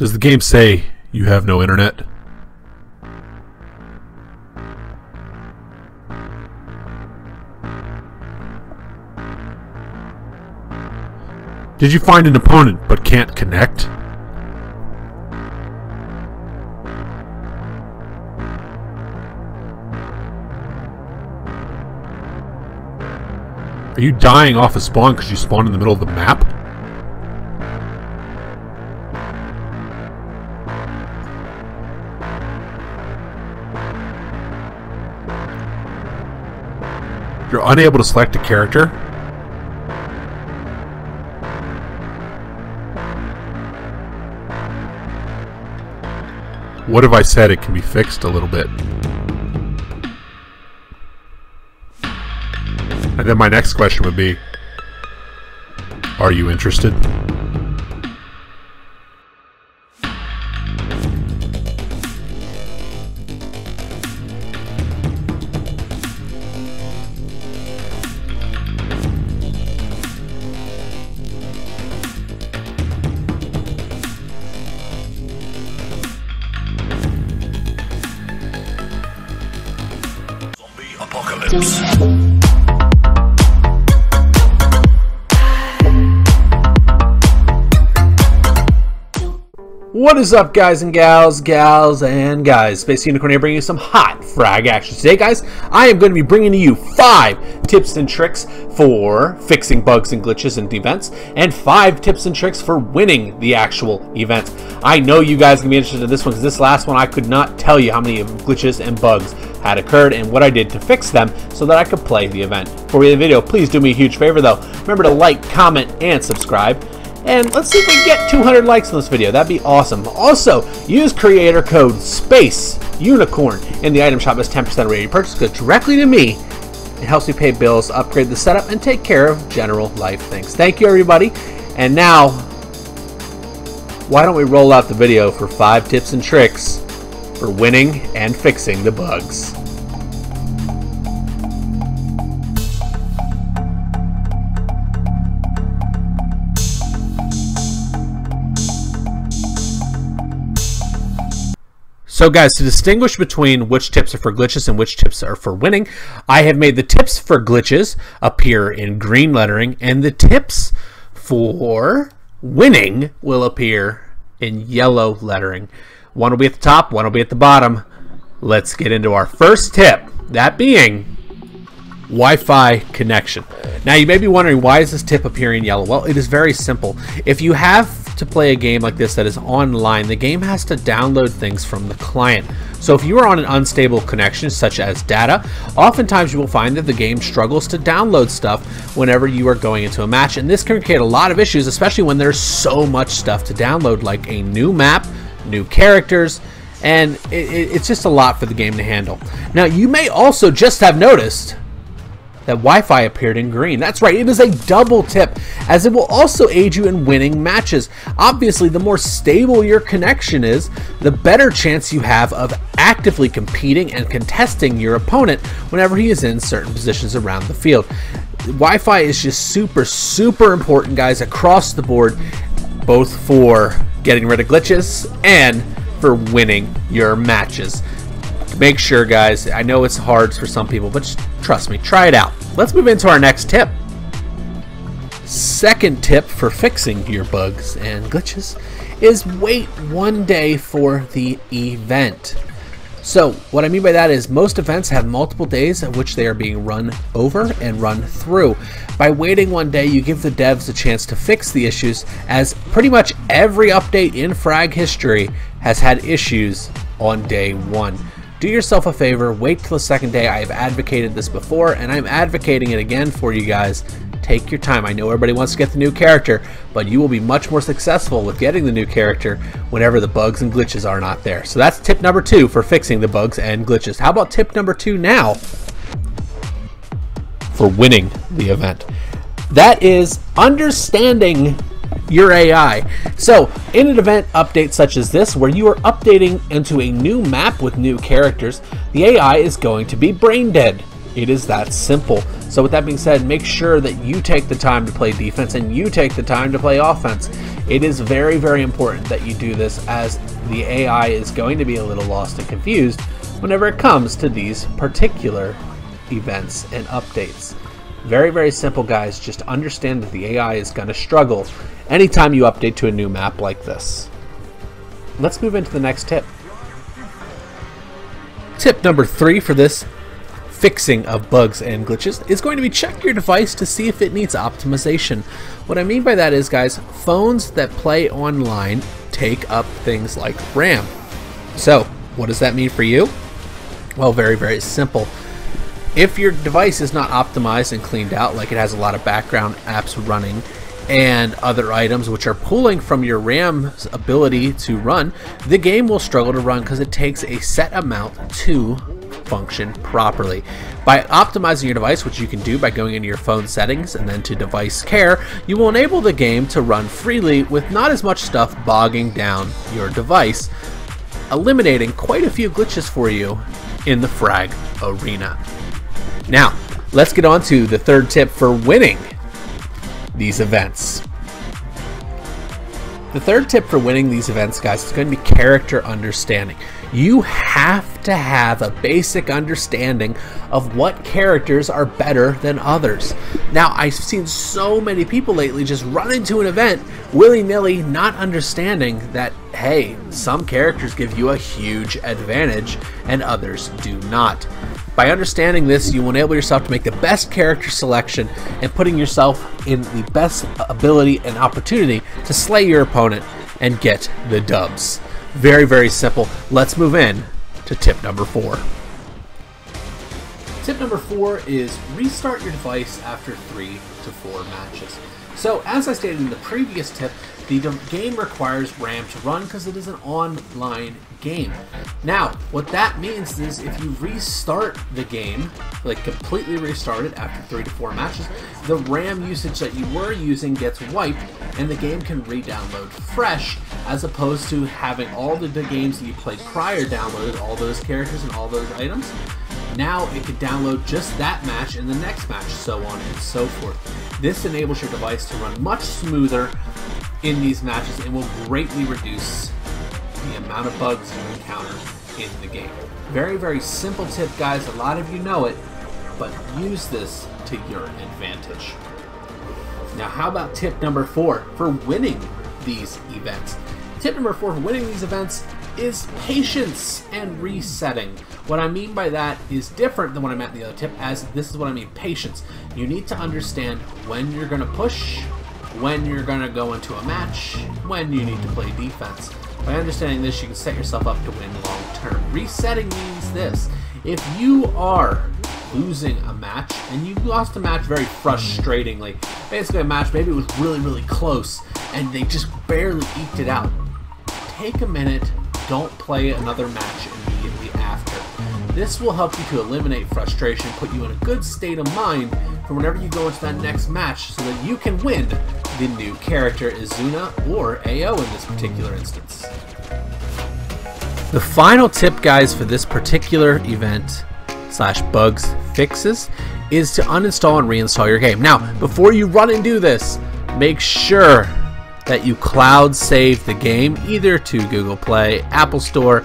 Does the game say you have no internet? Did you find an opponent but can't connect? Are you dying off a spawn because you spawned in the middle of the map? You're unable to select a character? What if I said it can be fixed a little bit? And then my next question would be, are you interested? Apocalypse. What is up, guys and gals, Space Unicorn here, bringing you some hot frag action. Today, guys, I am going to be bringing to you 5 tips and tricks for fixing bugs and glitches in events, and 5 tips and tricks for winning the actual event. I know you guys are going to be interested in this one, because this last one I could not tell you how many glitches and bugs had occurred and what I did to fix them so that I could play the event. Before we end the video, please do me a huge favor, though. Remember to like, comment, and subscribe. And let's see if we can get 200 likes on this video. That'd be awesome. Also, use creator code SPACEUNICORN in the item shop as 10% of your purchase. Go directly to me. It helps me pay bills, upgrade the setup, and take care of general life things. Thank you, everybody. And now, why don't we roll out the video for 5 tips and tricks for winning and fixing the bugs. So guys, to distinguish between which tips are for glitches and which tips are for winning, I have made the tips for glitches appear in green lettering, and the tips for winning will appear in yellow lettering. One will be at the top, one will be at the bottom. Let's get into our first tip, that being Wi-Fi connection. Now you may be wondering, why is this tip appearing in yellow? Well, it is very simple. If you have to play a game like this that is online, the game has to download things from the client. So if you are on an unstable connection, such as data, oftentimes you will find that the game struggles to download stuff whenever you are going into a match, and this can create a lot of issues, especially when there's so much stuff to download, like a new map, new characters, and it's just a lot for the game to handle. Now you may also just have noticed that Wi-Fi appeared in green. That's right, it is a double tip, as it will also aid you in winning matches. Obviously, the more stable your connection is, the better chance you have of actively competing and contesting your opponent whenever he is in certain positions around the field. Wi-Fi is just super important, guys, across the board, both for getting rid of glitches and for winning your matches. Make sure, guys, I know it's hard for some people, but just trust me, try it out. Let's move into our next tip. Second tip for fixing your bugs and glitches is wait 1 day for the event. So what I mean by that is most events have multiple days at which they are being run over and run through. By waiting 1 day, you give the devs a chance to fix the issues, as pretty much every update in Frag history has had issues on day 1. Do yourself a favor, wait till the second day. I have advocated this before, and I'm advocating it again for you guys. Take your time. I know everybody wants to get the new character, but you will be much more successful with getting the new character whenever the bugs and glitches are not there. So that's tip number 2 for fixing the bugs and glitches. How about tip number 2 now for winning the event? That is understanding your AI. So in an event update such as this, where you are updating into a new map with new characters, the AI is going to be brain dead. It is that simple. So with that being said, make sure that you take the time to play defense and you take the time to play offense. It is very, very important that you do this, as the AI is going to be a little lost and confused whenever it comes to these particular events and updates. Very, very simple, guys. Just understand that the AI is going to struggle anytime you update to a new map like this. Let's move into the next tip. Tip number 3 for this fixing of bugs and glitches is going to be check your device to see if it needs optimization. What I mean by that is, guys, phones that play online take up things like RAM. So what does that mean for you? Well, very, very simple. If your device is not optimized and cleaned out, like it has a lot of background apps running and other items which are pulling from your RAM's ability to run, the game will struggle to run because it takes a set amount to function properly. By optimizing your device, which you can do by going into your phone settings and then to device care, you will enable the game to run freely with not as much stuff bogging down your device, eliminating quite a few glitches for you in the Frag arena. Now, let's get on to the third tip for winning these events. The third tip for winning these events, guys, is going to be character understanding. You have to have a basic understanding of what characters are better than others. Now, I've seen so many people lately just run into an event willy-nilly, not understanding that, hey, some characters give you a huge advantage and others do not. By understanding this, you will enable yourself to make the best character selection and putting yourself in the best ability and opportunity to slay your opponent and get the dubs. Very, very simple. Let's move in to tip number 4. Tip number 4 is restart your device after 3 to 4 matches. So, as I stated in the previous tip, the game requires RAM to run because it is an online game. Now, what that means is if you restart the game, like completely restart it after 3 to 4 matches, the RAM usage that you were using gets wiped and the game can re-download fresh, as opposed to having all the games that you played prior downloaded, all those characters and all those items. Now it can download just that match and the next match, so on and so forth. This enables your device to run much smoother in these matches and will greatly reduce the amount of bugs you encounter in the game. Very, very simple tip, guys. A lot of you know it, but use this to your advantage. Now, how about tip number 4 for winning these events? Tip number 4 for winning these events is patience and resetting. What I mean by that is different than what I meant in the other tip, as this is what I mean, patience. You need to understand when you're going to push, when you're going to go into a match, when you need to play defense. By understanding this, you can set yourself up to win long term. Resetting means this: if you are losing a match, and you lost a match very frustratingly, basically a match, maybe it was really, really close, and they just barely eked it out, take a minute, don't play another match immediately after. This will help you to eliminate frustration, put you in a good state of mind for whenever you go into that next match, so that you can win the new character Izuna or Ao in this particular instance. The final tip, guys, for this particular event / bugs fixes is to uninstall and reinstall your game. Now, before you run and do this, make sure that you cloud save the game either to Google Play, Apple Store,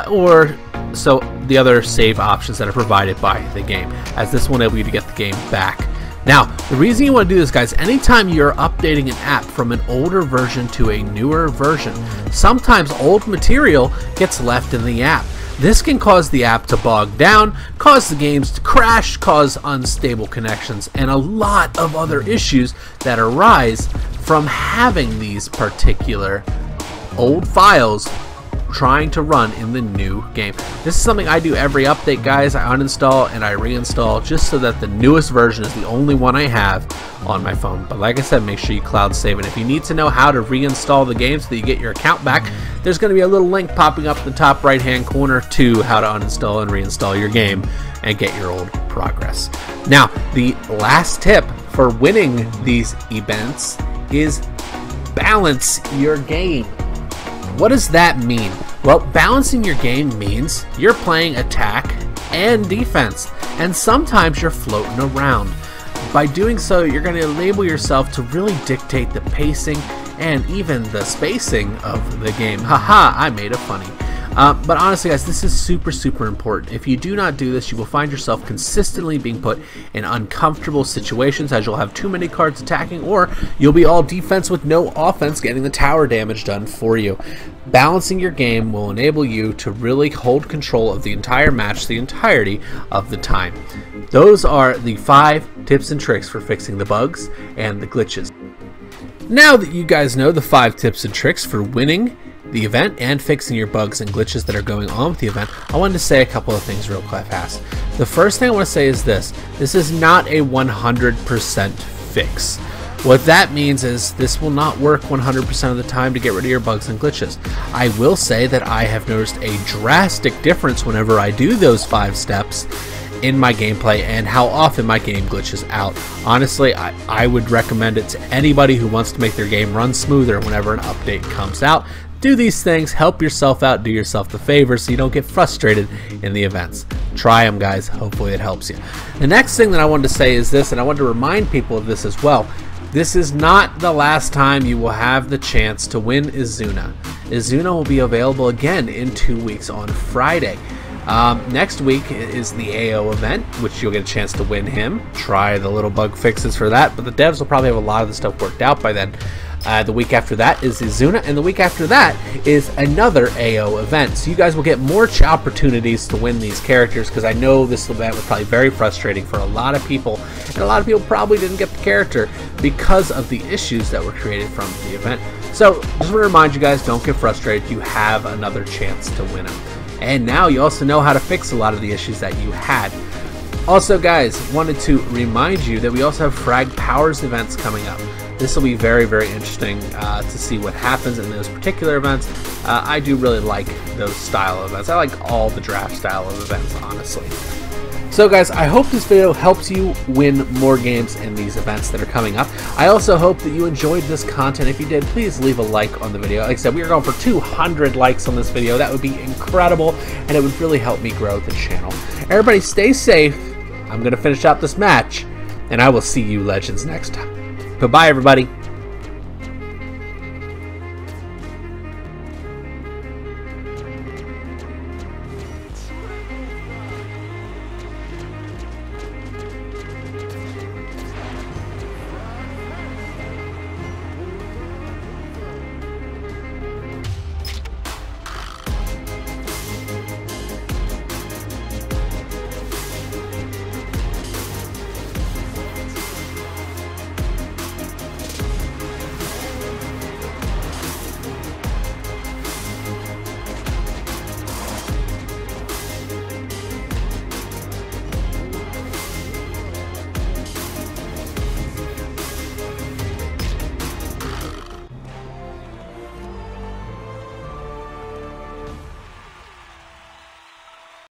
or so the other save options that are provided by the game, as this will enable you to get the game back. Now, the reason you want to do this, guys, anytime you're updating an app from an older version to a newer version, sometimes old material gets left in the app. This can cause the app to bog down, cause the games to crash, cause unstable connections, and a lot of other issues that arise from having these particular old files trying to run in the new game. This is something I do every update, guys. I uninstall and I reinstall just so that the newest version is the only one I have on my phone. But like I said, make sure you cloud save it. If you need to know how to reinstall the game so that you get your account back, there's going to be a little link popping up in the top right hand corner to how to uninstall and reinstall your game and get your old progress. Now, the last tip for winning these events is balance your game. What does that mean? Well, balancing your game means you're playing attack and defense. and sometimes you're floating around. By doing so, you're going to enable yourself to really dictate the pacing and even the spacing of the game. Haha, I made it funny. But honestly guys, this is super important. If you do not do this, you will find yourself consistently being put in uncomfortable situations, as you'll have too many cards attacking, or you'll be all defense with no offense, getting the tower damage done for you. Balancing your game will enable you to really hold control of the entire match the entirety of the time. Those are the 5 tips and tricks for fixing the bugs and the glitches. Now that you guys know the 5 tips and tricks for winning the event and fixing your bugs and glitches that are going on with the event, I wanted to say a couple of things real fast. The first thing I want to say is this is not a 100% fix. What that means is this will not work 100% of the time to get rid of your bugs and glitches. I will say that I have noticed a drastic difference whenever I do those 5 steps in my gameplay and how often my game glitches out. Honestly, I would recommend it to anybody who wants to make their game run smoother whenever an update comes out. Do these things, help yourself out, do yourself the favor so you don't get frustrated in the events. Try them, guys. Hopefully it helps you. The next thing that I wanted to say is this, and I wanted to remind people of this as well. This is not the last time you will have the chance to win Izuna. Izuna will be available again in 2 weeks on Friday. Next week is the Ao event, which you'll get a chance to win him. Try the little bug fixes for that, but the devs will probably have a lot of the stuff worked out by then. The week after that is Izuna, and the week after that is another Ao event. So you guys will get more opportunities to win these characters, because I know this event was probably very frustrating for a lot of people, and a lot of people probably didn't get the character because of the issues that were created from the event. So just want to remind you guys, don't get frustrated. You have another chance to win them. And now you also know how to fix a lot of the issues that you had. Also guys, wanted to remind you that we also have Frag Powers events coming up. This will be very interesting to see what happens in those particular events. I do really like those style of events. I like all the draft style of events, honestly. So guys, I hope this video helps you win more games in these events that are coming up. I also hope that you enjoyed this content. If you did, please leave a like on the video. Like I said, we are going for 200 likes on this video. That would be incredible, and it would really help me grow the channel. Everybody stay safe. I'm going to finish out this match, and I will see you legends next time. Goodbye, everybody.